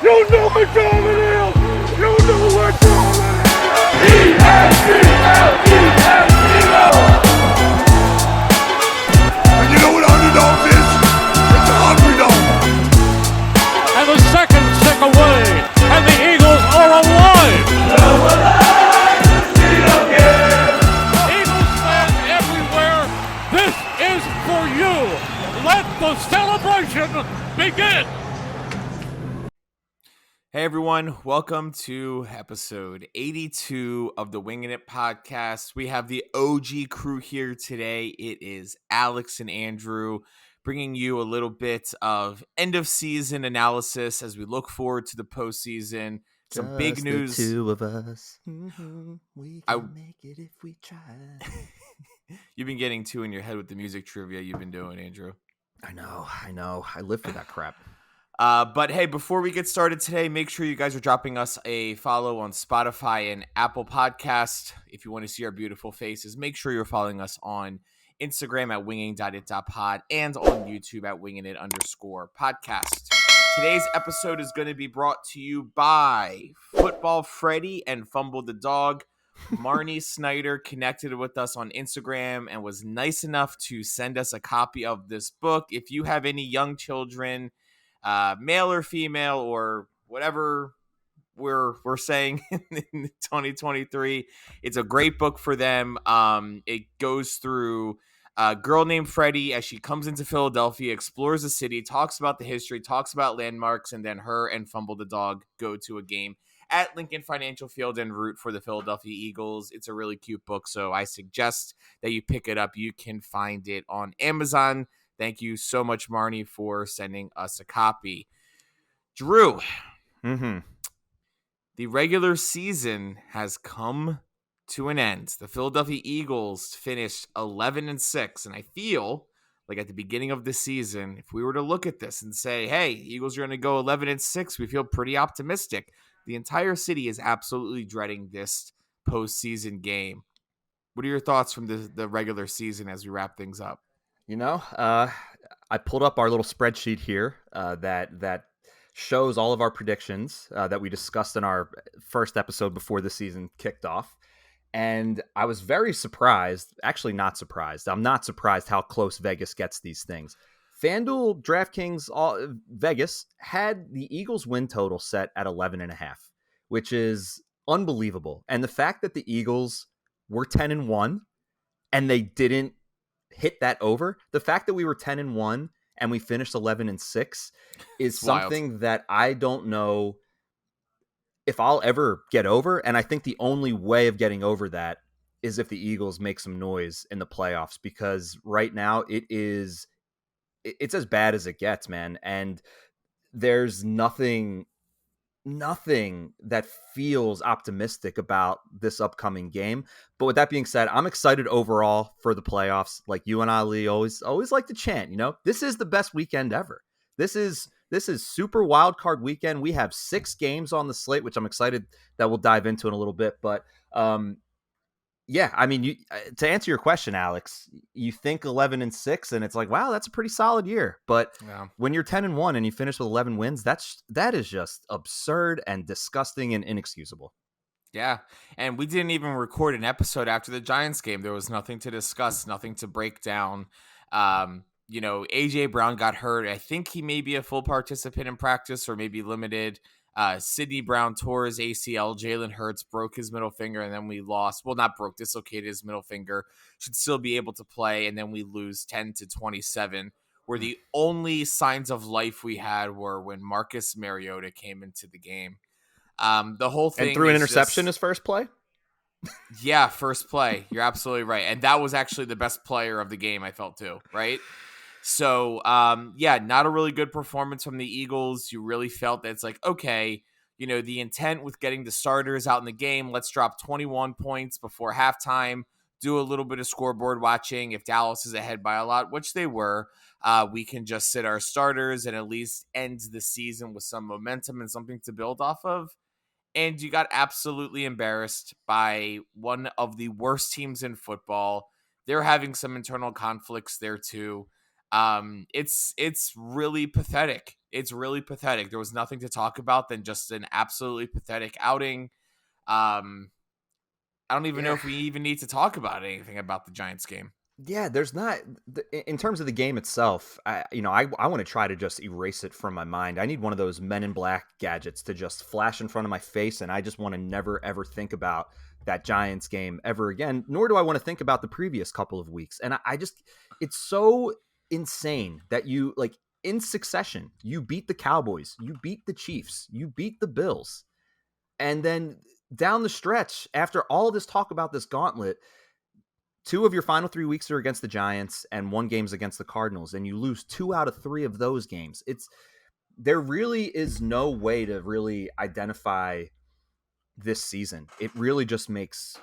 You know what time it is! You know what time it is! E-S-E-L-E-S-E-L! And you know what underdogs is? It's a hungry dog. And the second stick away, and the Eagles are alive! Eagles fans everywhere, this is for you! Let the celebration begin! Hey everyone, welcome to episode 82 of the Wingin It podcast. We have the OG crew here today. It is Aleks and Andrew bringing you a little bit of end of season analysis as we look forward to the postseason. Some Just big news. The two of us. We can make it if we try. You've been getting two in your head with the music trivia you've been doing, Andrew. I know. I live for that crap. But hey, before we get started today, make sure you guys are dropping us a follow on Spotify and Apple Podcast. If you want to see our beautiful faces, make sure you're following us on Instagram at winging.it.pod and on YouTube at wingingit_podcast. Today's episode is going to be brought to you by Football Freddy and Fumble the Dog. Marnie Snyder connected with us on Instagram and was nice enough to send us a copy of this book. If you have any young children, male or female or whatever we're saying in 2023, it's a great book for them. It goes through a girl named Freddie as she comes into Philadelphia, explores the city, talks about the history, talks about landmarks, and then her and Fumble the Dog go to a game at Lincoln Financial Field and root for the Philadelphia Eagles. It's a really cute book, so I suggest that you pick it up. You can find it on Amazon. Thank you so much, Marnie, for sending us a copy. Drew, the regular season has come to an end. The Philadelphia Eagles finished 11-6, and I feel like at the beginning of the season, if we were to look at this and say, hey, Eagles are going to go 11-6, we feel pretty optimistic. The entire city is absolutely dreading this postseason game. What are your thoughts from the regular season as we wrap things up? You know, I pulled up our little spreadsheet here that shows all of our predictions that we discussed in our first episode before the season kicked off. And I was very surprised, actually not surprised. I'm not surprised how close Vegas gets these things. FanDuel, DraftKings, Vegas had the Eagles win total set at 11.5, which is unbelievable. And the fact that the Eagles were 10-1 and they didn't hit that over, the fact that we were 10-1 and we finished 11-6 is something wild that I don't know if I'll ever get over. And I think the only way of getting over that is if the Eagles make some noise in the playoffs, because right now it's as bad as it gets, man. And there's nothing that feels optimistic about this upcoming game. But with that being said, I'm excited overall for the playoffs. Like you and Ali always like to chant, you know, this is the best weekend ever. This is Super Wildcard Weekend. We have 6 games on the slate, which I'm excited that we'll dive into in a little bit. But yeah, I mean, to answer your question, Alex, you think 11-6, and it's like, wow, that's a pretty solid year. But when you're 10-1 and you finish with 11 wins, that is just absurd and disgusting and inexcusable. Yeah, and we didn't even record an episode after the Giants game. There was nothing to discuss, nothing to break down. You know, AJ Brown got hurt. I think he may be a full participant in practice or maybe limited. Sidney Brown tore his ACL. Jalen Hurts broke his middle finger, and then we lost. Well, not broke, dislocated his middle finger. Should still be able to play, and then we lose 10-27. Where the only signs of life we had were when Marcus Mariota came into the game. The whole thing and threw an interception his first play. Yeah, first play. You're absolutely right, and that was actually the best player of the game. I felt too, right? So, yeah, not a really good performance from the Eagles. You really felt that it's like, okay, you know, the intent with getting the starters out in the game, let's drop 21 points before halftime, do a little bit of scoreboard watching. If Dallas is ahead by a lot, which they were, we can just sit our starters and at least end the season with some momentum and something to build off of. And you got absolutely embarrassed by one of the worst teams in football. They're having some internal conflicts there too. It's really pathetic. It's really pathetic. There was nothing to talk about than just an absolutely pathetic outing. I don't even know if we even need to talk about anything about the Giants game. Yeah, there's not in terms of the game itself. I want to try to just erase it from my mind. I need one of those Men in Black gadgets to just flash in front of my face, and I just want to never ever think about that Giants game ever again. Nor do I want to think about the previous couple of weeks. And I just, it's so insane that you like in succession, you beat the Cowboys, you beat the Chiefs, you beat the Bills, and then down the stretch, after all this talk about this gauntlet, 2 of your final 3 weeks are against the Giants and 1 game's against the Cardinals, and you lose 2 out of 3 of those games. There really is no way to really identify this season. It really just makes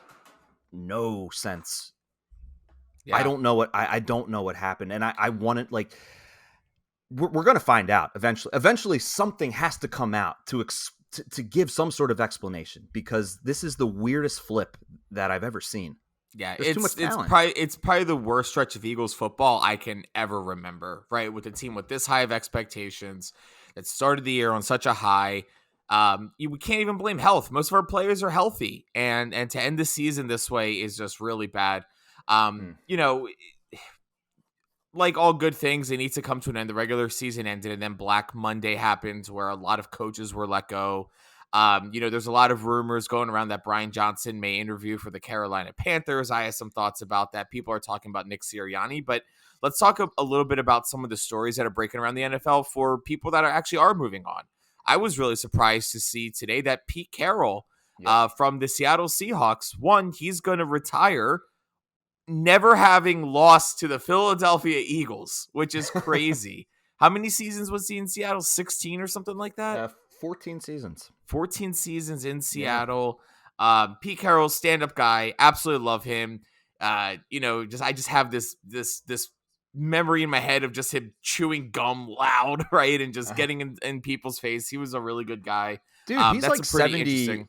no sense. Yeah. I don't know what happened, and I want it like we're going to find out eventually. Eventually, something has to come out to give some sort of explanation, because this is the weirdest flip that I've ever seen. Yeah, it's probably the worst stretch of Eagles football I can ever remember, right? With a team with this high of expectations that started the year on such a high. We can't even blame health. Most of our players are healthy, and to end the season this way is just really bad. You know, like all good things, they need to come to an end. The regular season ended, and then Black Monday happened, where a lot of coaches were let go. There's a lot of rumors going around that Brian Johnson may interview for the Carolina Panthers. I have some thoughts about that. People are talking about Nick Sirianni, but let's talk a little bit about some of the stories that are breaking around the NFL for people that are moving on. I was really surprised to see today that Pete Carroll from the Seattle Seahawks, he's going to retire, never having lost to the Philadelphia Eagles, which is crazy. How many seasons was he in Seattle? 16 or something like that? 14 seasons. 14 seasons in Seattle. Pete Carroll, stand-up guy. Absolutely love him. I just have this memory in my head of just him chewing gum loud, right? And just getting in people's face. He was a really good guy. Dude, he's like 70.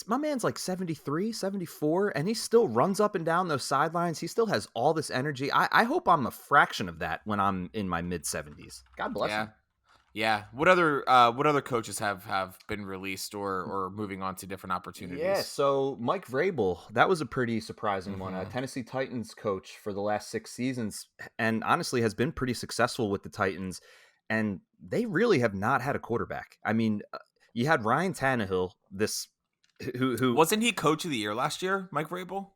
My man's like 73, 74, and he still runs up and down those sidelines. He still has all this energy. I hope I'm a fraction of that when I'm in my mid-70s. God bless him. Yeah. What other coaches have been released or moving on to different opportunities? Yeah, so Mike Vrabel, that was a pretty surprising one. Tennessee Titans coach for the last 6 seasons, and honestly has been pretty successful with the Titans, and they really have not had a quarterback. I mean, you had Ryan Tannehill, who wasn't he coach of the year last year, Mike Vrabel?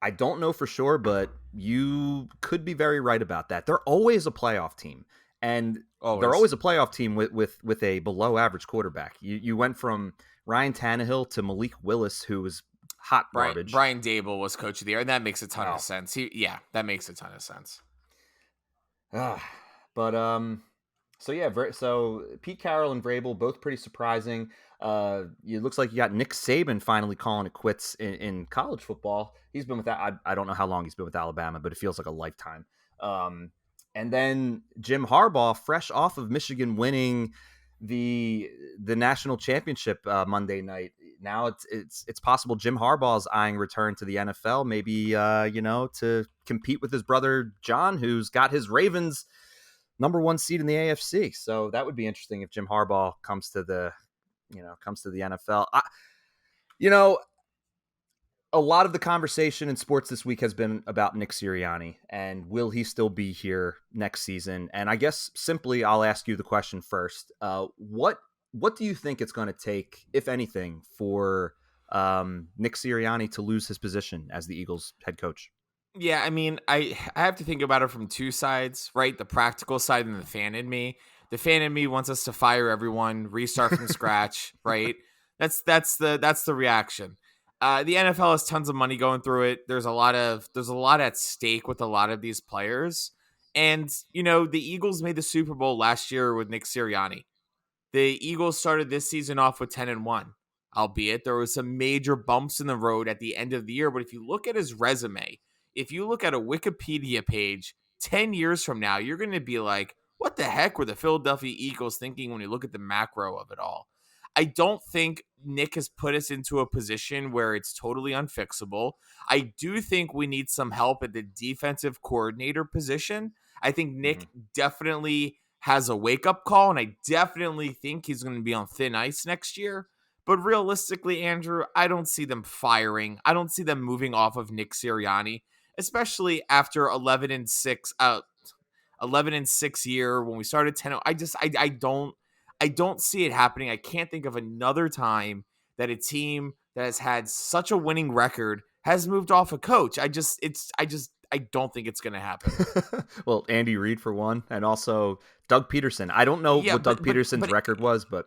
I don't know for sure, but you could be very right about that. They're always a playoff team. And they're always a playoff team with a below average quarterback. You went from Ryan Tannehill to Malik Willis, who was hot garbage. Brian Dable was coach of the year, and that makes a ton of sense. That makes a ton of sense. So Pete Carroll and Vrabel, both pretty surprising. It looks like you got Nick Saban finally calling it quits in college football. He's been with that. I don't know how long he's been with Alabama, but it feels like a lifetime. And then Jim Harbaugh, fresh off of Michigan winning the national championship Monday night. Now it's possible Jim Harbaugh's eyeing return to the NFL, maybe to compete with his brother John, who's got his Ravens number 1 seed in the AFC. So that would be interesting if Jim Harbaugh comes to the NFL. A lot of the conversation in sports this week has been about Nick Sirianni and will he still be here next season? And I guess simply I'll ask you the question first. What do you think it's going to take, if anything, for Nick Sirianni to lose his position as the Eagles head coach? Yeah, I mean, I have to think about it from 2 sides, right? The practical side and the fan in me. The fan in me wants us to fire everyone, restart from scratch, right? That's the reaction. The NFL has tons of money going through it. There's a lot at stake with a lot of these players. And, the Eagles made the Super Bowl last year with Nick Sirianni. The Eagles started this season off with 10-1, albeit there was some major bumps in the road at the end of the year. But if you look at his resume, if you look at a Wikipedia page 10 years from now, you're going to be like, what the heck were the Philadelphia Eagles thinking when you look at the macro of it all? I don't think Nick has put us into a position where it's totally unfixable. I do think we need some help at the defensive coordinator position. I think Nick definitely has a wake-up call, and I definitely think he's going to be on thin ice next year. But realistically, Andrew, I don't see them firing. I don't see them moving off of Nick Sirianni, especially after 11-6 year when we started 10. I don't see it happening. I can't think of another time that a team that has had such a winning record has moved off a coach. I don't think it's going to happen. Well, Andy Reid for one, and also Doug Peterson. I don't know what Doug Peterson's record was, but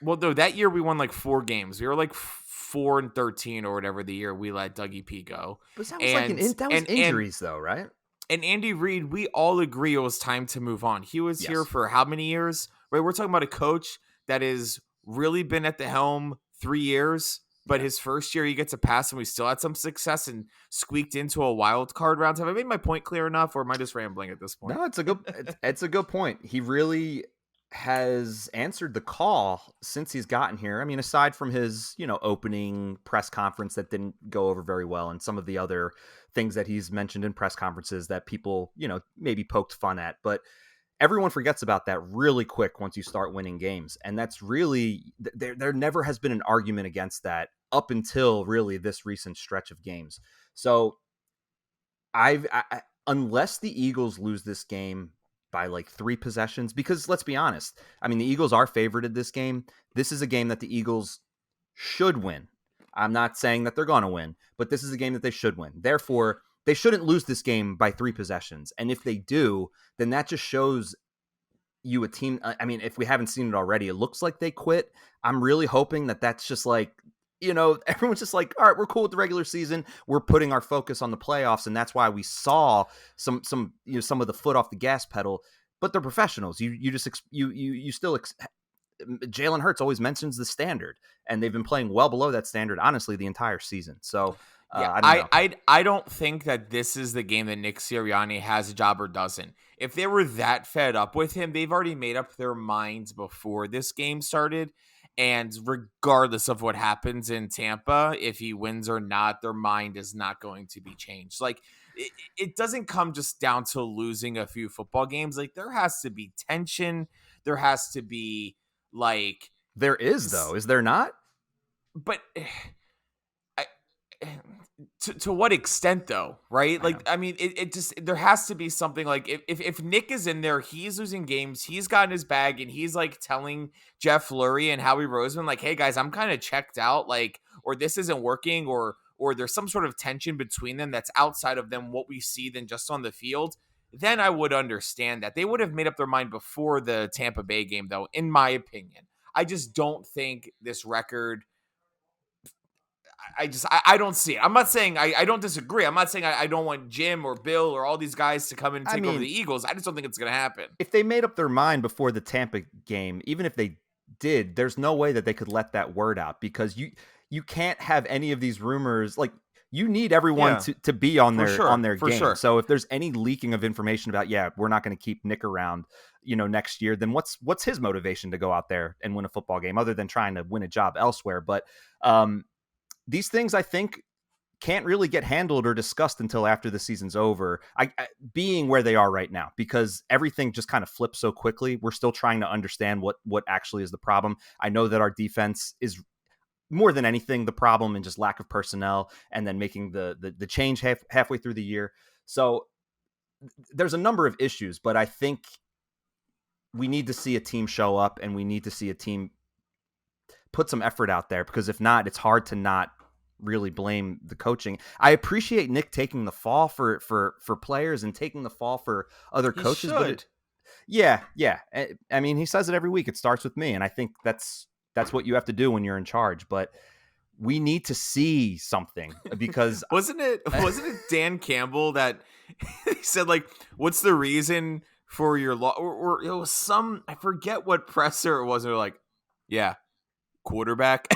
well, no, that year we won like 4 games. We were like 4-13 or whatever the year we let Dougie P go. But that was injuries though, right? And Andy Reid, we all agree it was time to move on. He was here for how many years? Right, we're talking about a coach that has really been at the helm 3 years. But his first year, he gets a pass, and we still had some success and squeaked into a wild card round. Have I made my point clear enough, or am I just rambling at this point? No, it's a good point. He really has answered the call since he's gotten here. I mean, aside from his, opening press conference that didn't go over very well, and some of the other things that he's mentioned in press conferences that people, maybe poked fun at, but everyone forgets about that really quick once you start winning games. And that's really, there never has been an argument against that up until really this recent stretch of games. So unless the Eagles lose this game by like 3 possessions, because let's be honest, I mean, the Eagles are favored in this game. This is a game that the Eagles should win. I'm not saying that they're going to win, but this is a game that they should win. Therefore, they shouldn't lose this game by 3 possessions. And if they do, then that just shows you a team. I mean, if we haven't seen it already, it looks like they quit. I'm really hoping that that's just like, everyone's just like, all right, we're cool with the regular season. We're putting our focus on the playoffs. And that's why we saw some of the foot off the gas pedal, but they're professionals. Jalen Hurts always mentions the standard, and they've been playing well below that standard, honestly, the entire season. So, I don't think that this is the game that Nick Sirianni has a job or doesn't. If they were that fed up with him, they've already made up their minds before this game started. And regardless of what happens in Tampa, if he wins or not, their mind is not going to be changed. Like, it doesn't come just down to losing a few football games. Like, there has to be tension. There has to be, like... There is, though. Is there not? But... To what extent, though, right? Like, I mean, it just, there has to be something. Like, if Nick is in there, he's losing games, he's got in his bag, and he's like telling Jeff Lurie and Howie Roseman, like, hey guys, I'm kind of checked out, like, or this isn't working, or there's some sort of tension between them that's outside of them what we see than just on the field, then I would understand that. They would have made up their mind before the Tampa Bay game, though, in my opinion. I just don't think this record... I don't see it. I'm not saying I don't disagree. I'm not saying I don't want Jim or Bill or all these guys to come in and take over the Eagles. I just don't think it's going to happen. If they made up their mind before the Tampa game, even if they did, there's no way that they could let that word out, because you can't have any of these rumors. Like, you need everyone to be on their game. Sure. So if there's any leaking of information about, we're not going to keep Nick around, next year, then what's his motivation to go out there and win a football game other than trying to win a job elsewhere? But these things, I think, can't really get handled or discussed until after the season's over, being where they are right now, because everything just kind of flips so quickly. We're still trying to understand what actually is the problem. I know that our defense is more than anything the problem, and just lack of personnel, and then making the change halfway through the year. So there's a number of issues, but I think we need to see a team show up, and we need to see a team put some effort out there, because if not, it's hard to not really blame the coaching. I appreciate Nick taking the fall for players and taking the fall for other coaches. But yeah. I mean, he says it every week. It starts with me. And I think that's what you have to do when you're in charge. But we need to see something, because wasn't it Dan Campbell that he said, like, what's the reason for your law? Or it was I forget what presser it was. They're like, quarterback.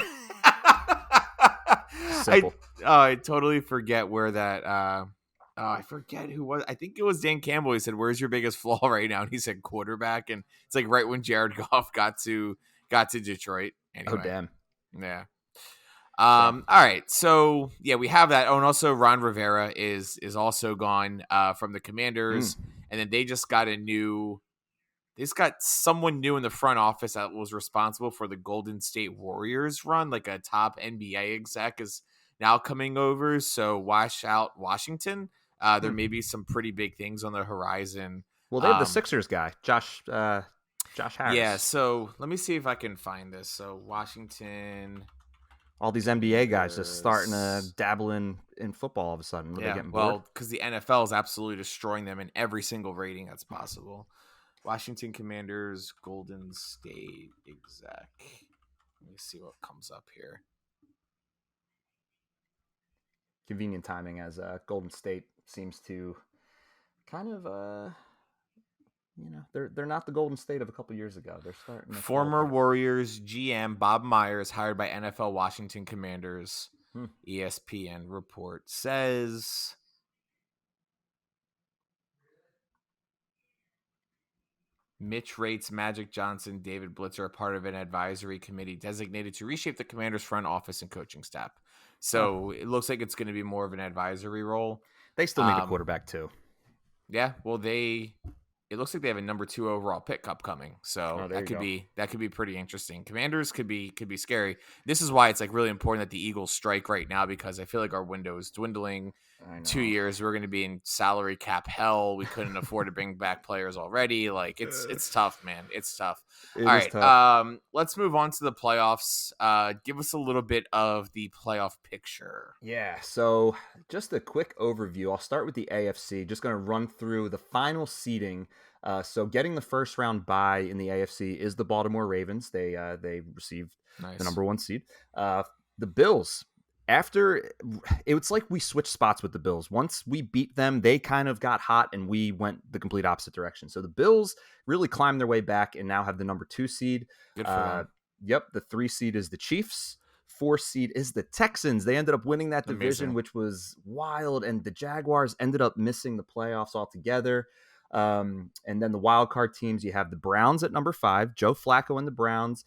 Simple. I totally forget where that. I forget who was. I think it was Dan Campbell. He said, "Where's your biggest flaw right now?" And he said, "Quarterback." And it's like right when Jared Goff got to Detroit. Anyway. Oh damn. Yeah. All right. So we have that. Oh, and also Ron Rivera is also gone from the Commanders, and then they just got a new They just got someone new in the front office that was responsible for the Golden State Warriors run. Like a top NBA exec is now coming over. So watch out, Washington. There may be some pretty big things on the horizon. Well, they have the Sixers guy, Josh Harris. Yeah, so let me see if I can find this. So Washington. All these NBA guys just starting to dabble in football all of a sudden. Are they getting bored? Well, because the NFL is absolutely destroying them in every single rating that's possible. Washington Commanders, Golden State exec. Let me see what comes up here. Convenient timing, as Golden State seems to kind of, they're not the Golden State of a couple years ago. They're starting. Former Warriors GM Bob Myers hired by NFL Washington Commanders. ESPN report says. Mitch Rates, Magic Johnson, David Blitzer are part of an advisory committee designated to reshape the Commanders' front office and coaching staff. So it looks like it's going to be more of an advisory role. They still need a quarterback too. Yeah, well, it looks like they have a number 2 overall pick upcoming, so that could be pretty interesting. Commanders could be scary. This is why it's like really important that the Eagles strike right now, because I feel like our window is dwindling. 2 years, we're going to be in salary cap hell. We couldn't afford to bring back players already. Like it's tough, man. It's tough. All right, tough. Let's move on to the playoffs. Give us a little bit of the playoff picture. Yeah, so just a quick overview. I'll start with the AFC. Just going to run through the final seeding. So getting the first round bye in the AFC is the Baltimore Ravens. They received the number 1 seed. The Bills. After it's like we switched spots with the Bills. Once we beat them, they kind of got hot and we went the complete opposite direction. So the Bills really climbed their way back and now have the number 2 seed. Good for them. Yep. The 3 seed is the Chiefs. 4 seed is the Texans. They ended up winning that division, which was wild. And the Jaguars ended up missing the playoffs altogether. And then the wild card teams, you have the Browns at number 5, Joe Flacco and the Browns.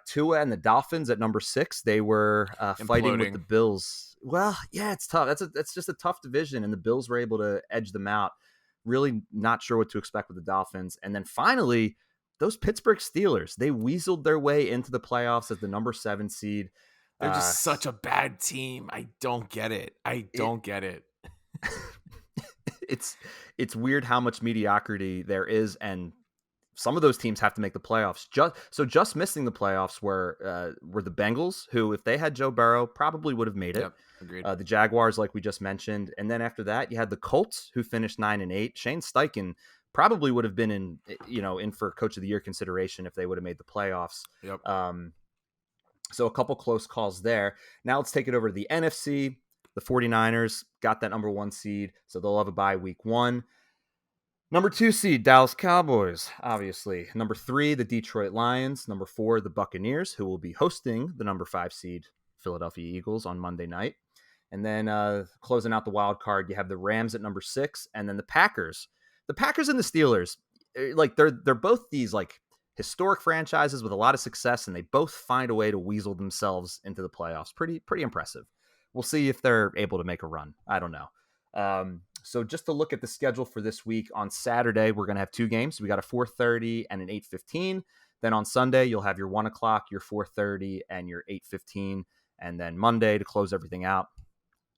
Tua and the Dolphins at number 6. They were fighting with the Bills. Well, yeah, it's tough. That's just a tough division, and the Bills were able to edge them out. Really not sure what to expect with the Dolphins. And then finally, those Pittsburgh Steelers, they weaseled their way into the playoffs as the number 7 seed. They're just such a bad team. I don't get it. It's weird how much mediocrity there is, and some of those teams have to make the playoffs. Just missing the playoffs were the Bengals, who, if they had Joe Burrow, probably would have made it. Yep, agreed. The Jaguars, like we just mentioned, and then after that, you had the Colts, who finished 9-8. Shane Steichen probably would have been in for Coach of the Year consideration if they would have made the playoffs. Yep. So a couple close calls there. Now let's take it over to the NFC. The 49ers got that number 1 seed, so they'll have a bye week 1. Number 2 seed, Dallas Cowboys, obviously. Number 3, the Detroit Lions. Number 4, the Buccaneers, who will be hosting the number 5 seed Philadelphia Eagles on Monday night. And then closing out the wild card, you have the Rams at number 6, and then the Packers. The Packers and the Steelers, like they're both these like historic franchises with a lot of success, and they both find a way to weasel themselves into the playoffs. Pretty impressive. We'll see if they're able to make a run. I don't know. So just to look at the schedule for this week, on Saturday, we're going to have 2 games. We got a 4:30 and an 8:15. Then on Sunday, you'll have your 1 o'clock, your 4:30, and your 8:15. And then Monday, to close everything out,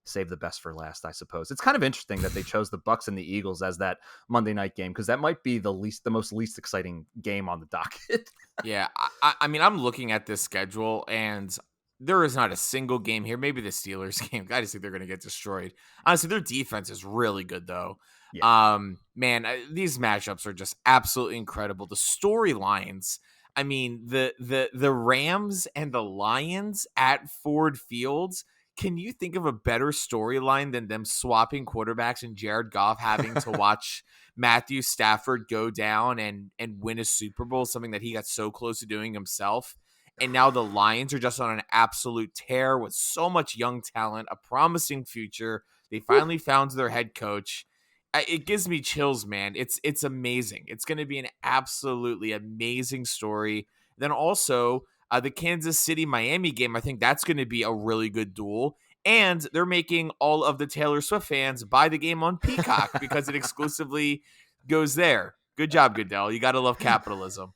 save the best for last, I suppose. It's kind of interesting that they chose the Bucs and the Eagles as that Monday night game, because that might be the most exciting game on the docket. Yeah, I mean, I'm looking at this schedule, and there is not a single game here. Maybe the Steelers game. I just think they're going to get destroyed. Honestly, their defense is really good, though. Yeah. Man, these matchups are just absolutely incredible. The storylines. I mean, the Rams and the Lions at Ford Fields. Can you think of a better storyline than them swapping quarterbacks and Jared Goff having to watch Matthew Stafford go down and win a Super Bowl, something that he got so close to doing himself? And now the Lions are just on an absolute tear with so much young talent, a promising future. They finally found their head coach. It gives me chills, man. It's amazing. It's going to be an absolutely amazing story. Then also the Kansas City-Miami game, I think that's going to be a really good duel. And they're making all of the Taylor Swift fans buy the game on Peacock because it exclusively goes there. Good job, Goodell. You got to love capitalism.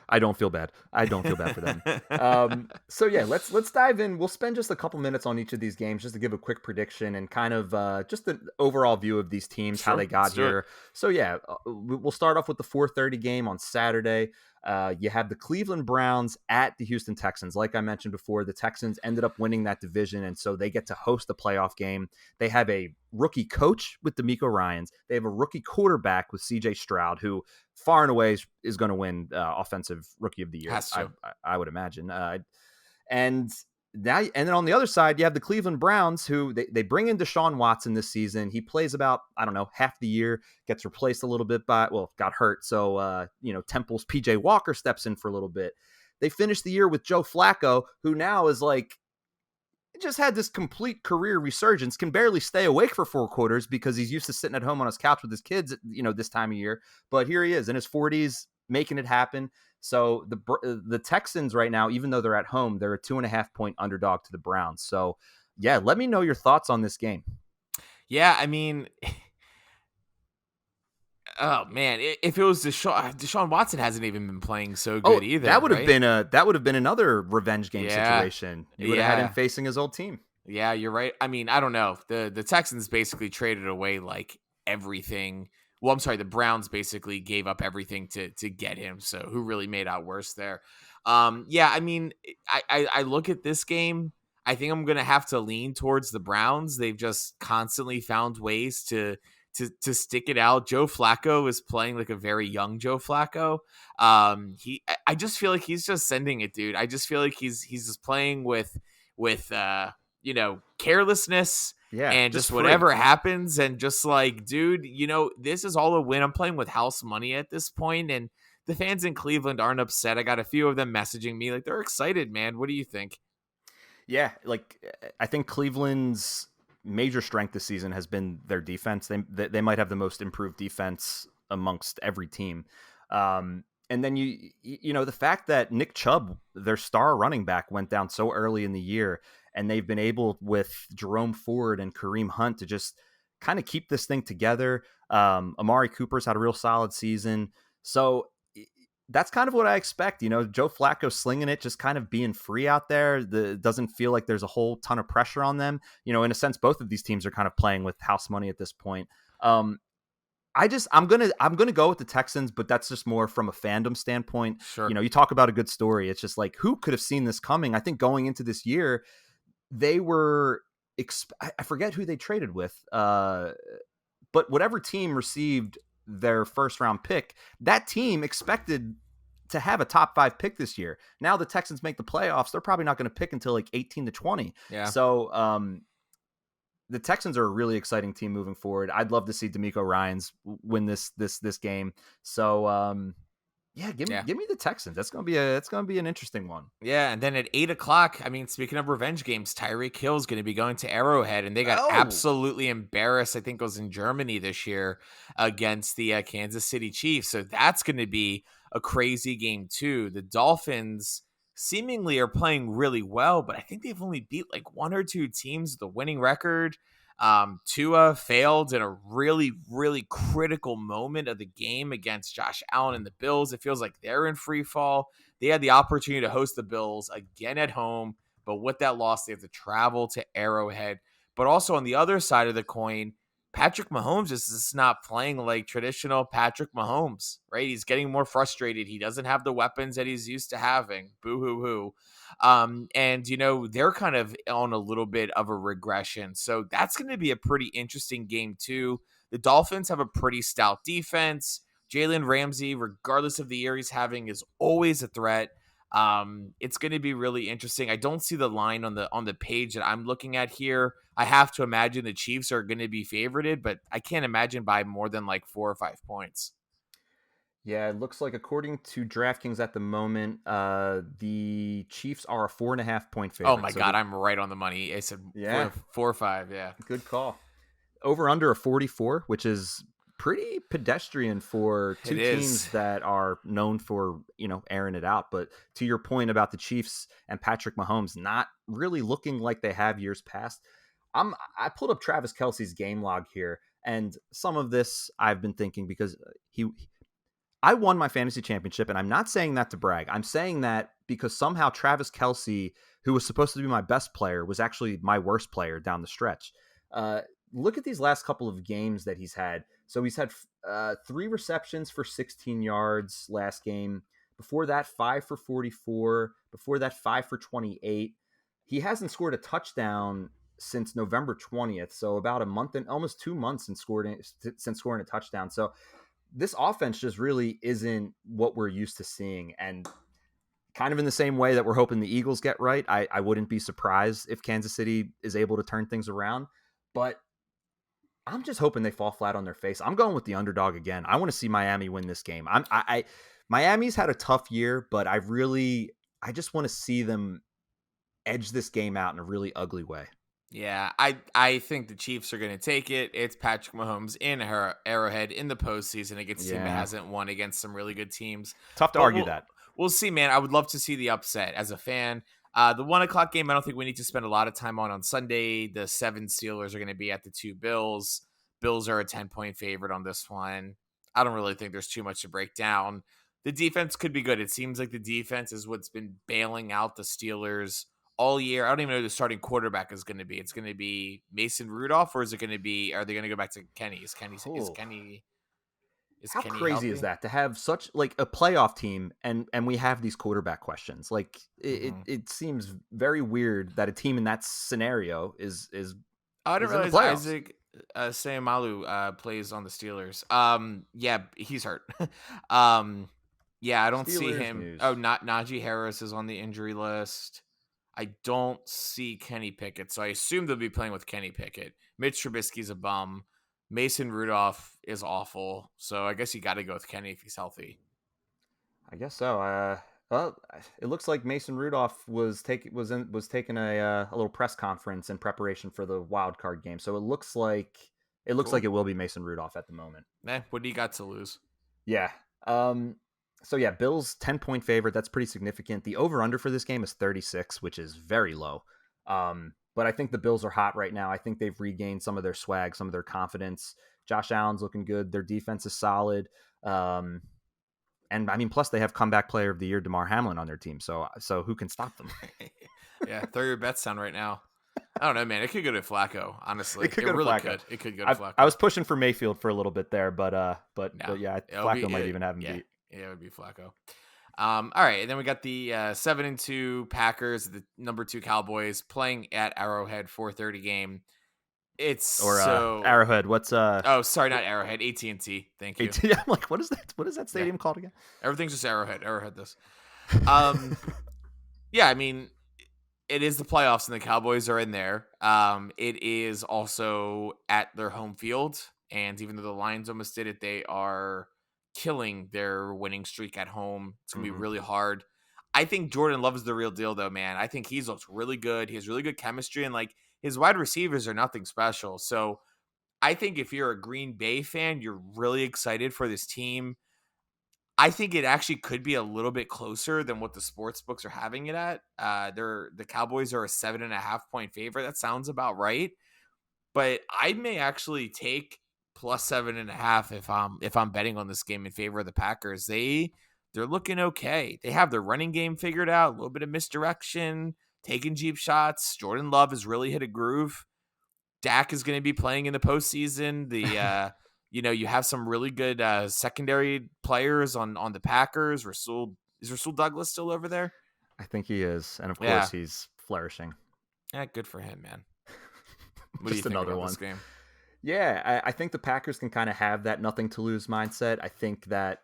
I don't feel bad. For them. So yeah, let's dive in. We'll spend just a couple minutes on each of these games just to give a quick prediction and kind of just an overall view of these teams, how they got here. So yeah, we'll start off with the 4:30 game on Saturday. You have the Cleveland Browns at the Houston Texans. Like I mentioned before, the Texans ended up winning that division, and so they get to host the playoff game. They have a rookie coach with DeMeco Ryans. They have a rookie quarterback with C.J. Stroud, who far and away is going to win Offensive Rookie of the Year. I would imagine. And then on the other side, you have the Cleveland Browns, who they bring in Deshaun Watson this season. He plays about, half the year, gets replaced a little bit got hurt. So, Temple's PJ Walker steps in for a little bit. They finish the year with Joe Flacco, who now is just had this complete career resurgence, can barely stay awake for 4 quarters because he's used to sitting at home on his couch with his kids, this time of year. But here he is in his 40s, making it happen. So the Texans right now, even though they're at home, they're a 2.5-point underdog to the Browns. So yeah, let me know your thoughts on this game. Yeah, I mean, oh man, if it was Deshaun Watson hasn't even been playing so good either. That would have been another revenge game situation. You would have had him facing his old team. Yeah, you're right. I mean, I don't know. The Texans basically traded away everything. Well, I'm sorry, the Browns basically gave up everything to get him. So who really made out worse there? Yeah, I mean, I look at this game. I think I'm going to have to lean towards the Browns. They've just constantly found ways to stick it out. Joe Flacco is playing like a very young Joe Flacco. I just feel like he's just sending it, dude. I just feel like he's just playing with carelessness. Yeah, and just whatever happens, and just dude, this is all a win. I'm playing with house money at this point, and the fans in Cleveland aren't upset. I got a few of them messaging me they're excited, man. What do you think? Yeah, I think Cleveland's major strength this season has been their defense. They might have the most improved defense amongst every team. And then the fact that Nick Chubb, their star running back, went down so early in the year, and they've been able with Jerome Ford and Kareem Hunt to just kind of keep this thing together. Amari Cooper's had a real solid season. So that's kind of what I expect. Joe Flacco slinging it, just kind of being free out there. Doesn't feel like there's a whole ton of pressure on them. In a sense, both of these teams are kind of playing with house money at this point. I'm gonna go with the Texans, but that's just more from a fandom standpoint. Sure. You talk about a good story. It's just who could have seen this coming? I think going into this year, they were I forget who they traded with, but whatever team received their first round pick, that team expected to have a top 5 pick this year. Now the Texans make the playoffs. They're probably not going to pick until 18 to 20. Yeah. So the Texans are a really exciting team moving forward. I'd love to see DeMeco Ryans win this game. So give me the Texans. It's gonna be an interesting one. Yeah, and then at 8:00, I mean, speaking of revenge games, Tyreek Hill is going to be going to Arrowhead, and they got absolutely embarrassed. I think it was in Germany this year against the Kansas City Chiefs. So that's going to be a crazy game too. The Dolphins seemingly are playing really well, but I think they've only beat 1 or 2 teams with a winning record. Tua failed in a really, really critical moment of the game against Josh Allen and the Bills. It feels like they're in free fall. They had the opportunity to host the Bills again at home, but with that loss, they have to travel to Arrowhead. But also on the other side of the coin, Patrick Mahomes is just not playing like traditional Patrick Mahomes, right? He's getting more frustrated. He doesn't have the weapons that he's used to having. Boo-hoo-hoo. And they're kind of on a little bit of a regression. So that's going to be a pretty interesting game too. The Dolphins have a pretty stout defense. Jalen Ramsey, regardless of the year he's having, is always a threat. It's going to be really interesting. I don't see the line on the page that I'm looking at here. I have to imagine the Chiefs are going to be favorited, but I can't imagine by more than 4 or 5 points. Yeah, it looks like according to DraftKings at the moment, the Chiefs are a 4.5 point favorite. Oh my God, I'm right on the money. I said 4 or 5. Yeah, good call. Over under a 44, which is pretty pedestrian for two teams that are known for, airing it out. But to your point about the Chiefs and Patrick Mahomes not really looking like they have years past, I pulled up Travis Kelce's game log here, And some of this I've been thinking because I won my fantasy championship, and I'm not saying that to brag. I'm saying that because somehow Travis Kelce, who was supposed to be my best player, was actually my worst player down the stretch. Look at these last couple of games that he's had. So he's had 3 receptions for 16 yards last game. Before that, 5 for 44. Before that, 5 for 28. He hasn't scored a touchdown since November 20th. So about a month and almost 2 months since scoring a touchdown. So this offense just really isn't what we're used to seeing. And kind of in the same way that we're hoping the Eagles get right, I wouldn't be surprised if Kansas City is able to turn things around. But I'm just hoping they fall flat on their face. I'm going with the underdog again. I want to see Miami win this game. Miami's had a tough year, but I just want to see them edge this game out in a really ugly way. Yeah, I think the Chiefs are going to take it. It's Patrick Mahomes in Arrowhead in the postseason against a team that hasn't won against some really good teams. Tough to argue that. We'll see, man. I would love to see the upset as a fan. The 1 o'clock game, I don't think we need to spend a lot of time on Sunday. The 7 Steelers are going to be at the 2 Bills. Bills are a 10-point favorite on this one. I don't really think there's too much to break down. The defense could be good. It seems like the defense is what's been bailing out the Steelers all year. I don't even know who the starting quarterback is going to be. It's going to be Mason Rudolph, or is it going to be? Are they going to go back to Kenny? Is Kenny? How Kenny crazy healthy? is that to have such like a playoff team and we have these quarterback questions? Like it seems very weird that a team in that scenario is. I didn't is realize Isaac Seumalo plays on the Steelers. Yeah, he's hurt. Yeah, I don't see him. News. Oh, not Najee Harris is on the injury list. I don't see Kenny Pickett, so I assume they'll be playing with Kenny Pickett. Mitch Trubisky's a bum. Mason Rudolph is awful, so I guess you got to go with Kenny if he's healthy. I guess so. Well, it looks like Mason Rudolph was taking a little press conference in preparation for the wild card game. So it looks like it will be Mason Rudolph at the moment. What do you got to lose? Yeah. So yeah, Bills 10-point favorite. That's pretty significant. The over/under for this game is 36, which is very low. But I think the Bills are hot right now. I think they've regained some of their swag, some of their confidence. Josh Allen's looking good. Their defense is solid. And I mean, plus they have comeback player of the year, DeMar Hamlin, on their team. So who can stop them? Yeah, throw your bets down right now. I don't know, man. It could go to Flacco, honestly. It could go to Flacco. Could. It could go to Flacco. I was pushing for Mayfield for a little bit there, but yeah, Flacco might even have him beat. Yeah, it would be Flacco. All right, and then we got the 7-2 Packers, the number 2 Cowboys playing at Arrowhead 4:30 game. Arrowhead. What's Oh, sorry, not Arrowhead. AT&T. Thank you. I'm like, what is that? What is that stadium called again? Everything's just Arrowhead. Arrowhead. This. Yeah, I mean, it is the playoffs, and the Cowboys are in there. It is also at their home field, and even though the Lions almost did it, they are killing their winning streak at home. It's gonna be really hard. I think Jordan Love is the real deal, though, man. I think he looks really good. He has really good chemistry, and like his wide receivers are nothing special. So I think if you're a Green Bay fan, you're really excited for this team. I think it actually could be a little bit closer than what the sports books are having it at. The Cowboys are a 7.5-point favorite. That sounds about right. But I may actually take plus 7.5 if I'm betting on this game in favor of the Packers. They're looking okay. They have their running game figured out, a little bit of misdirection, taking cheap shots. Jordan Love has really hit a groove. Dak is going to be playing in the postseason. You have some really good secondary players on the Packers. Is Rasul Douglas still over there? I think he is, and of course he's flourishing. Yeah, good for him, man. What Just do you think another about one. This game? Yeah, I think the Packers can kind of have that nothing to lose mindset. I think that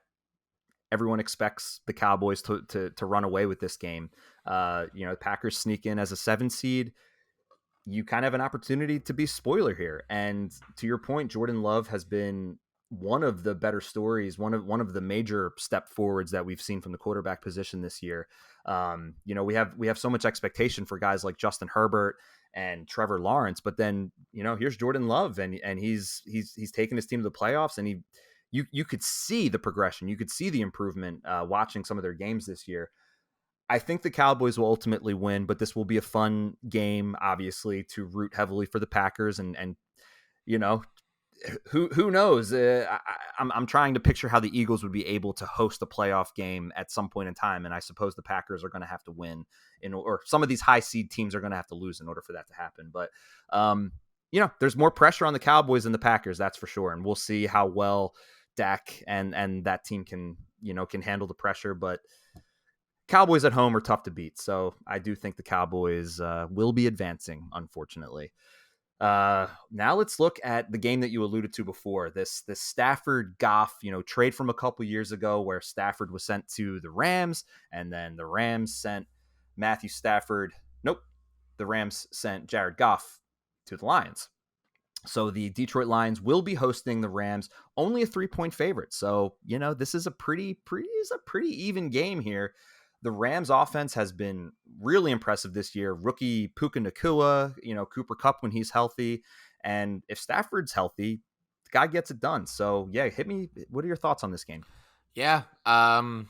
everyone expects the Cowboys to run away with this game. The Packers sneak in as a 7 seed. You kind of have an opportunity to be spoiler here. And to your point, Jordan Love has been one of the better stories, one of the major step forwards that we've seen from the quarterback position this year. We have so much expectation for guys like Justin Herbert and Trevor Lawrence, but then here's Jordan Love, and he's taken his team to the playoffs, and you could see the progression, you could see the improvement watching some of their games this year. I think the Cowboys will ultimately win, but this will be a fun game, obviously, to root heavily for the Packers, and who knows? I'm trying to picture how the Eagles would be able to host a playoff game at some point in time, and I suppose the Packers are going to have to win, or some of these high seed teams are going to have to lose in order for that to happen. But there's more pressure on the Cowboys than the Packers, that's for sure, and we'll see how well Dak and that team can handle the pressure. But Cowboys at home are tough to beat, so I do think the Cowboys will be advancing, unfortunately. Now let's look at the game that you alluded to before, this Stafford Goff, trade from a couple years ago where Stafford was sent to the Rams, and then the Rams sent Matthew Stafford. Nope, the Rams sent Jared Goff to the Lions. So the Detroit Lions will be hosting the Rams, only a 3-point favorite. So, this is a pretty even game here. The Rams offense has been really impressive this year. Rookie Puka Nacua, Cooper Kupp when he's healthy. And if Stafford's healthy, the guy gets it done. So, yeah, hit me. What are your thoughts on this game? Yeah. Man,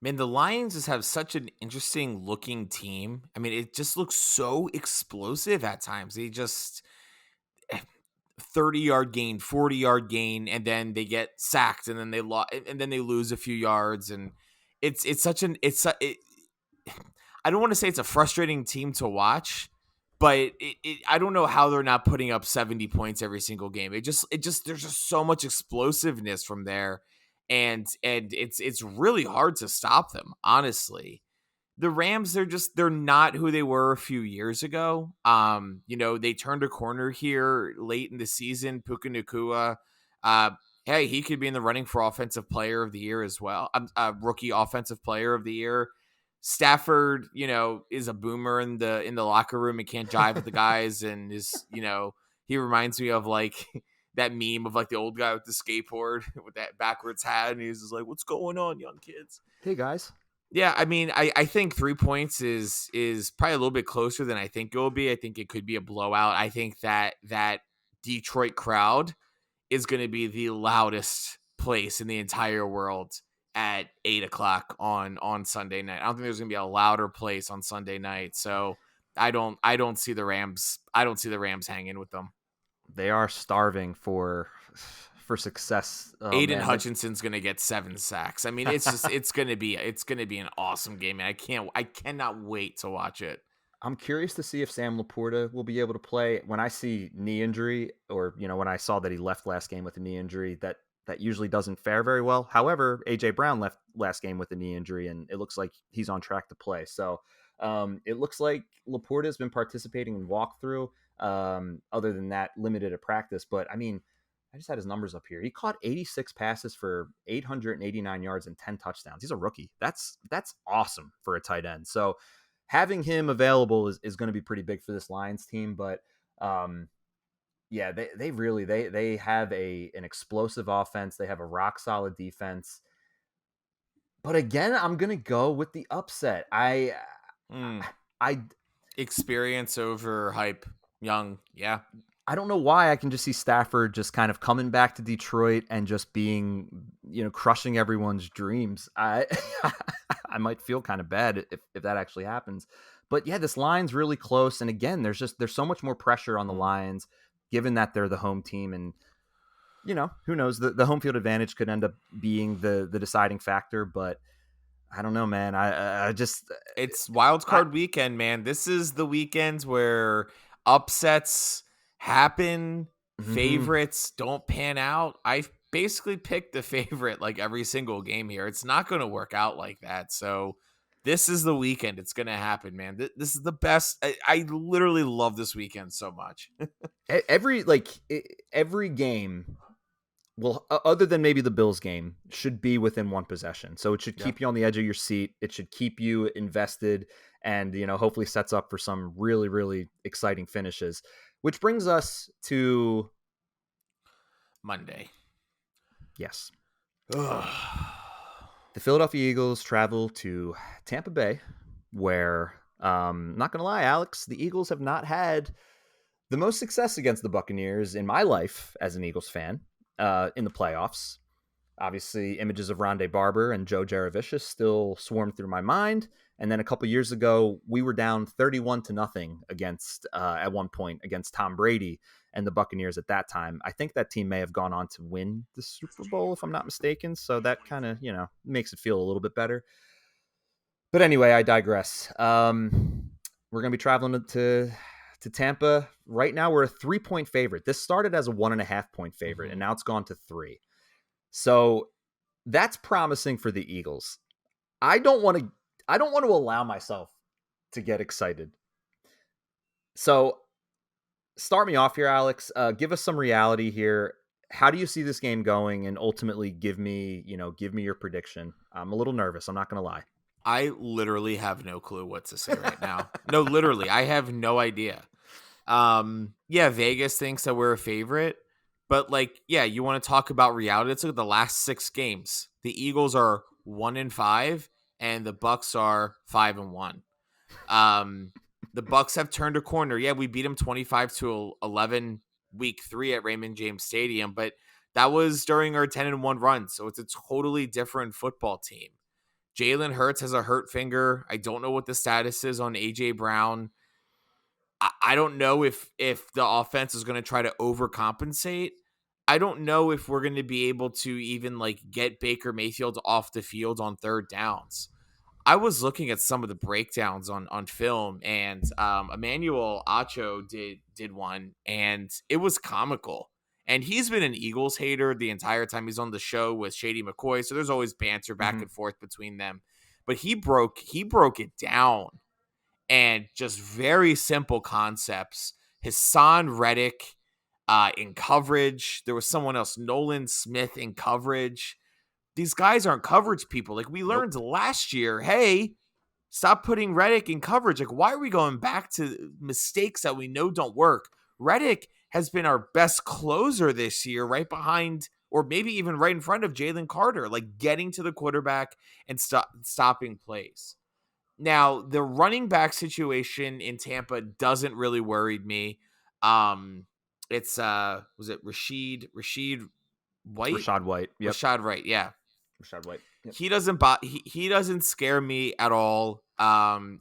the Lions just have such an interesting looking team. I mean, it just looks so explosive at times. They just 30-yard gain, 40-yard gain, and then they get sacked, and then they lose a few yards, and I don't want to say it's a frustrating team to watch, but I don't know how they're not putting up 70 points every single game. There's just so much explosiveness from there, and it's really hard to stop them, honestly. The Rams, they're not who they were a few years ago. They turned a corner here late in the season. Puka Nacua, hey, he could be in the running for Offensive Player of the Year as well. Rookie Offensive Player of the Year. Stafford, is a boomer in the locker room and can't jive with the guys, and is, he reminds me of like that meme of like the old guy with the skateboard with that backwards hat, and he's just like, "What's going on, young kids?" Hey guys. Yeah, I mean, I think 3 points is probably a little bit closer than I think it will be. I think it could be a blowout. I think that Detroit crowd is going to be the loudest place in the entire world at 8:00 on Sunday night. I don't think there's going to be a louder place on Sunday night. So I don't see the Rams. I don't see the Rams hanging with them. They are starving for success. Aiden Hutchinson's going to get 7 sacks. I mean, it's going to be an awesome game, and I cannot wait to watch it. I'm curious to see if Sam Laporta will be able to play. When I see knee injury, or when I saw that he left last game with a knee injury, that usually doesn't fare very well. However, AJ Brown left last game with a knee injury, and it looks like he's on track to play. So it looks like Laporta has been participating in walkthrough. Other than that, limited at practice. But I mean, I just had his numbers up here. He caught 86 passes for 889 yards and 10 touchdowns. He's a rookie. That's awesome for a tight end. So having him available is going to be pretty big for this Lions team. But they really have an explosive offense. They have a rock solid defense. But again, I'm going to go with the upset. I experience over hype. Young, yeah. I don't know why I can just see Stafford just kind of coming back to Detroit and just being, crushing everyone's dreams. I might feel kind of bad if that actually happens. But yeah, this line's really close. And again, there's so much more pressure on the Lions, given that they're the home team. And, who knows? The home field advantage could end up being the deciding factor. But I don't know, man. It's Wildcard Weekend, man. This is the weekend where upsets happen, favorites don't pan out. I basically picked the favorite like every single game here. It's not going to work out like that. So this is the weekend. It's going to happen, man. This is the best. I literally love this weekend so much. every game, well, other than maybe the Bills game, should be within one possession. So it should keep you on the edge of your seat. It should keep you invested and, hopefully sets up for some really, really exciting finishes. Which brings us to Monday. Yes. The Philadelphia Eagles travel to Tampa Bay, where, not going to lie, Alex, the Eagles have not had the most success against the Buccaneers in my life as an Eagles fan in the playoffs. Obviously, images of Rondé Barber and Joe Jaravicius still swarm through my mind. And then a couple years ago, we were down 31-0 against, at one point, against Tom Brady. and the Buccaneers at that time. I think that team may have gone on to win the Super Bowl, if I'm not mistaken. So that kind of, makes it feel a little bit better. But anyway, I digress. We're going to be traveling to Tampa. Right now, we're a 3-point favorite. This started as a 1.5-point favorite, and now it's gone to 3. So that's promising for the Eagles. I don't want to allow myself to get excited. So start me off here, Alex. Give us some reality here. How do you see this game going? And ultimately give me your prediction. I'm a little nervous. I'm not going to lie. I literally have no clue what to say right now. No, literally, I have no idea. Vegas thinks that we're a favorite, but you want to talk about reality. Let's look at the last 6 games. The Eagles are 1-5, and the Bucs are 5-1. The Bucs have turned a corner. Yeah, we beat them 25-11 week 3 at Raymond James Stadium, but that was during our 10-1 run. So it's a totally different football team. Jalen Hurts has a hurt finger. I don't know what the status is on A.J. Brown. I don't know if the offense is going to try to overcompensate. I don't know if we're going to be able to even get Baker Mayfield off the field on third downs. I was looking at some of the breakdowns on film, and Emmanuel Acho did one, and it was comical. And he's been an Eagles hater the entire time he's on the show with Shady McCoy, so there's always banter back and forth between them. But he broke it down, and just very simple concepts. Hassan Reddick in coverage. There was someone else, Nolan Smith in coverage. These guys aren't coverage people. We learned last year, hey, stop putting Reddick in coverage. Why are we going back to mistakes that we know don't work? Reddick has been our best closer this year, right behind, or maybe even right in front of Jalen Carter, getting to the quarterback and stopping plays. Now, the running back situation in Tampa doesn't really worry me. It's was it Rashad White? Rashad White. Yep. Rashad White, yeah. Rashad White. Yep. He doesn't scare me at all.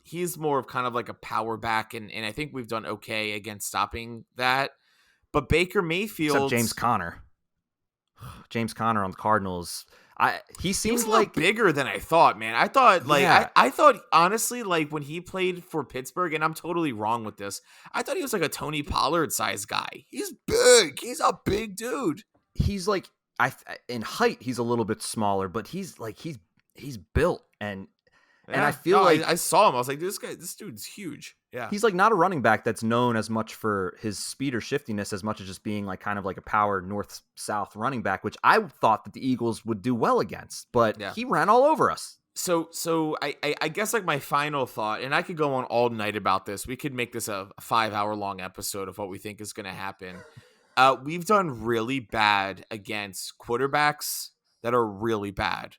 He's more of kind of like a power back, and I think we've done okay against stopping that. But Baker Mayfield, except James Conner on the Cardinals. He seems bigger than I thought, man. I thought I thought honestly, when he played for Pittsburgh, and I'm totally wrong with this, I thought he was a Tony Pollard size guy. He's big. He's a big dude. He's in height, he's a little bit smaller, but he's built, and I feel I saw him. I was like, this dude's huge. Yeah, he's not a running back that's known as much for his speed or shiftiness as much as just being kind of a power north-south running back, which I thought that the Eagles would do well against, but he ran all over us. So I guess my final thought, and I could go on all night about this. We could make this a 5-hour long episode of what we think is going to happen. We've done really bad against quarterbacks that are really bad.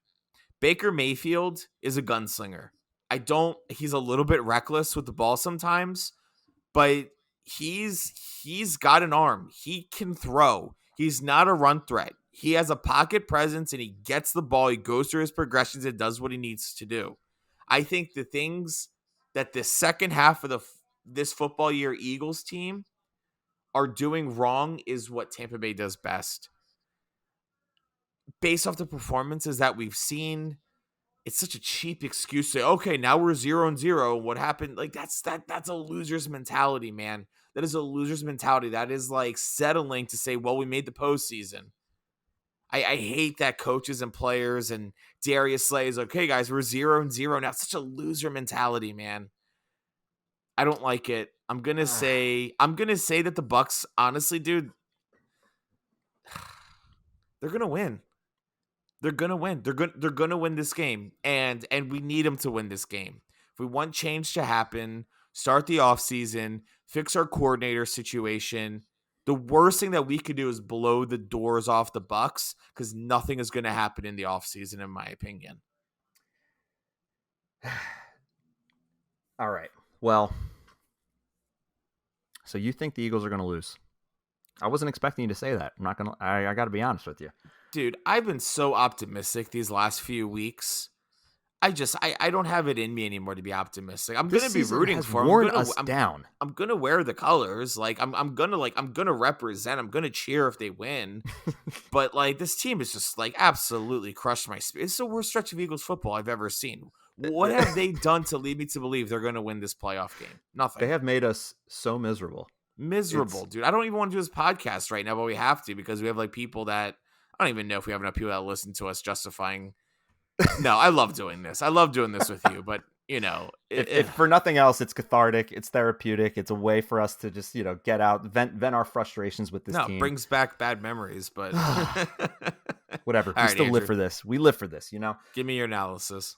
Baker Mayfield is a gunslinger. He's a little bit reckless with the ball sometimes, but he's got an arm. He can throw. He's not a run threat. He has a pocket presence, and he gets the ball. He goes through his progressions and does what he needs to do. I think the things that the second half of this football year Eagles team are doing wrong is what Tampa Bay does best. Based off the performances that we've seen, it's such a cheap excuse to say, okay, now we're 0-0. What happened? That's a loser's mentality, man. That is a loser's mentality. That is settling to say, well, we made the postseason. I hate that coaches and players and Darius Slay is okay, guys, we're 0-0 now. It's such a loser mentality, man. I don't like it. I'm gonna say that the Bucs, honestly, dude, they're gonna win. They're gonna win. They're gonna win this game, and we need them to win this game. If we want change to happen, start the offseason, fix our coordinator situation. The worst thing that we could do is blow the doors off the Bucs, because nothing is going to happen in the offseason, in my opinion. All right. Well, so you think the Eagles are going to lose? I wasn't expecting you to say that. I got to be honest with you. Dude, I've been so optimistic these last few weeks. I don't have it in me anymore to be optimistic. I'm This going to be season rooting has for worn them. us down. I'm going to wear the colors. I'm going to represent. I'm going to cheer if they win. But this team is just absolutely crushed my spirit. It's the worst stretch of Eagles football I've ever seen. What have they done to lead me to believe they're going to win this playoff game? Nothing. They have made us so miserable. Dude. I don't even want to do this podcast right now, but we have to because we have people that I don't even know if we have enough people that listen to us justifying. No, I love doing this. I love doing this with you, but if for nothing else, it's cathartic, it's therapeutic, it's a way for us to just get out, vent our frustrations with this team. It brings back bad memories, but whatever. All we right, still Andrew. live for this. We live for this. Give me your analysis.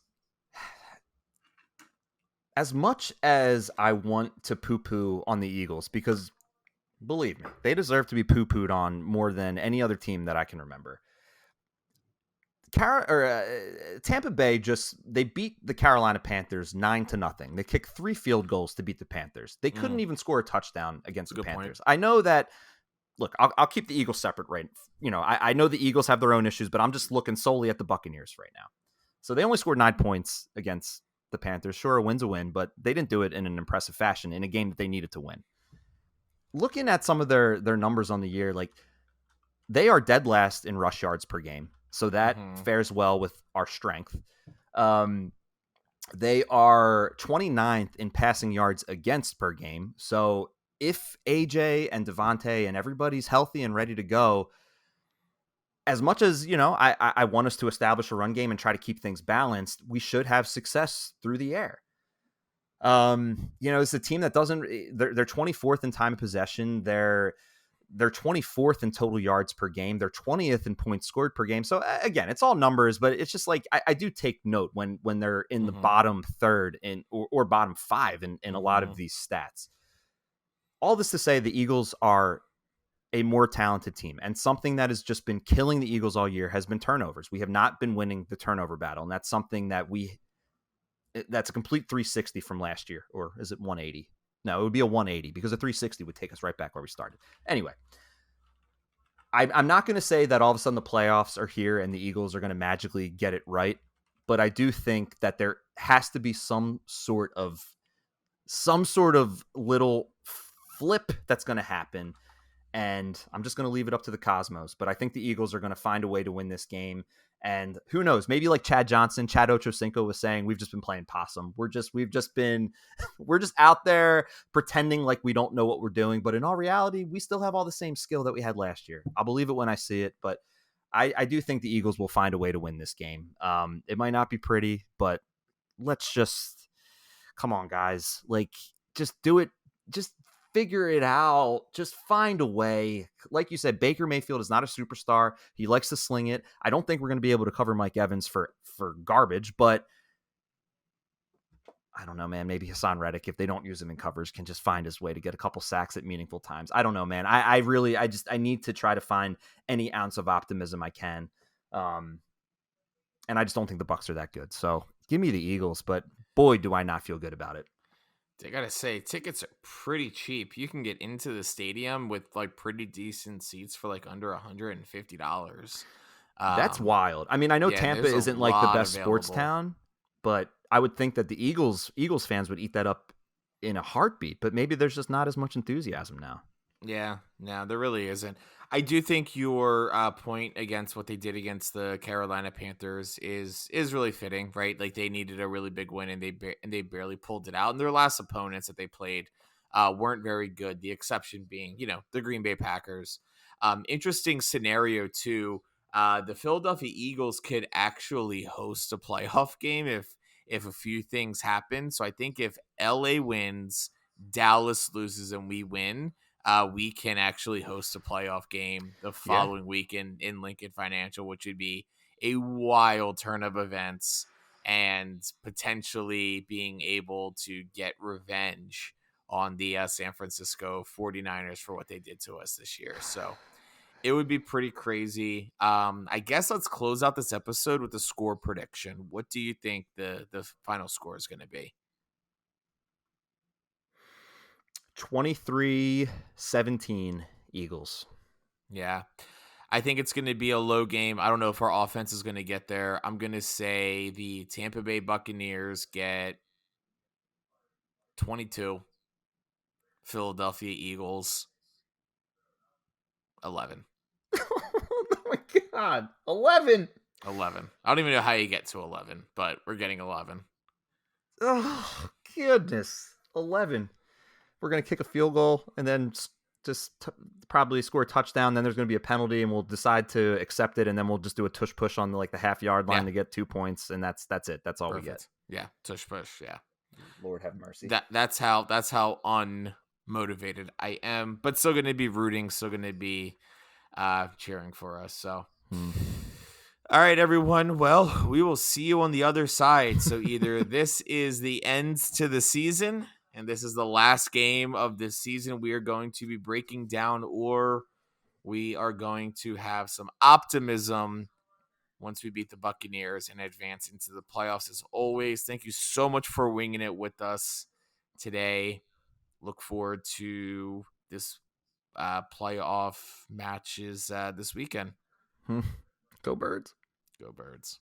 As much as I want to poo-poo on the Eagles, because believe me, they deserve to be poo-pooed on more than any other team that I can remember. Tampa Bay they beat the Carolina Panthers 9-0. They kicked 3 field goals to beat the Panthers. They couldn't even score a touchdown against the Panthers. Point. I know that. Look, I'll keep the Eagles separate, right? I know the Eagles have their own issues, but I'm just looking solely at the Buccaneers right now. So they only scored 9 points against the Panthers. Sure, a win's a win, but they didn't do it in an impressive fashion in a game that they needed to win. Looking at some of their numbers on the year, they are dead last in rush yards per game. So that fares well with our strength. They are 29th in passing yards against per game. So if AJ and Devontae and everybody's healthy and ready to go, as much as, I want us to establish a run game and try to keep things balanced, we should have success through the air. It's a team that they're 24th in time of possession. They're 24th in total yards per game. They're 20th in points scored per game. So again, it's all numbers, but it's just I do take note when they're in the bottom third or bottom 5 in a lot of these stats. All this to say, the Eagles are a more talented team, and something that has just been killing the Eagles all year has been turnovers. We have not been winning the turnover battle, and that's something that's a complete 360 from last year, or is it 180? No, it would be a 180 because a 360 would take us right back where we started. Anyway, I'm not going to say that all of a sudden the playoffs are here and the Eagles are going to magically get it right, but I do think that there has to be some sort of little flip that's going to happen, and I'm just going to leave it up to the cosmos. But I think the Eagles are going to find a way to win this game. And who knows, maybe like Chad Ochocinco was saying, we've just been playing possum. We're just out there pretending like we don't know what we're doing. But in all reality, we still have all the same skill that we had last year. I'll believe it when I see it. But I do think the Eagles will find a way to win this game. It might not be pretty, but let's just, come on, guys. Just do it. Just figure it out. Just find a way. Like you said, Baker Mayfield is not a superstar. He likes to sling it. I don't think we're going to be able to cover Mike Evans for garbage, but I don't know, man. Maybe Hassan Reddick, if they don't use him in covers, can just find his way to get a couple sacks at meaningful times. I don't know, man. I need to try to find any ounce of optimism I can. And I just don't think the Bucs are that good. So give me the Eagles, but boy, do I not feel good about it. I gotta say, tickets are pretty cheap. You can get into the stadium with pretty decent seats for under $150. That's wild. I mean, I know Tampa isn't the best sports town, but I would think that the Eagles fans would eat that up in a heartbeat. But maybe there's just not as much enthusiasm now. Yeah, no, there really isn't. I do think your point against what they did against the Carolina Panthers is really fitting, right? They needed a really big win, and they barely pulled it out. And their last opponents that they played weren't very good. The exception being, the Green Bay Packers. Interesting scenario too. The Philadelphia Eagles could actually host a playoff game if a few things happen. So I think if LA wins, Dallas loses, and we win, we can actually host a playoff game the following week in Lincoln Financial, which would be a wild turn of events and potentially being able to get revenge on the San Francisco 49ers for what they did to us this year. So it would be pretty crazy. I guess let's close out this episode with a score prediction. What do you think the final score is going to be? 23-17 Eagles. Yeah. I think it's going to be a low game. I don't know if our offense is going to get there. I'm going to say the Tampa Bay Buccaneers get 22. Philadelphia Eagles 11. Oh my God. 11. 11. I don't even know how you get to 11, but we're getting 11. Oh, goodness. 11. We're going to kick a field goal and then probably score a touchdown. Then there's going to be a penalty and we'll decide to accept it. And then we'll just do a tush push on the half-yard line to get 2 points. And that's it. That's all Perfect. we get. Yeah, tush push. Yeah. Lord have mercy. That's how unmotivated I am, but still going to be rooting, still going to be cheering for us. So, All right, everyone. Well, we will see you on the other side. So either this is the end to the season and this is the last game of this season we are going to be breaking down, or we are going to have some optimism once we beat the Buccaneers and advance into the playoffs. As always, thank you so much for winging it with us today. Look forward to this playoff matches this weekend. Go Birds. Go Birds.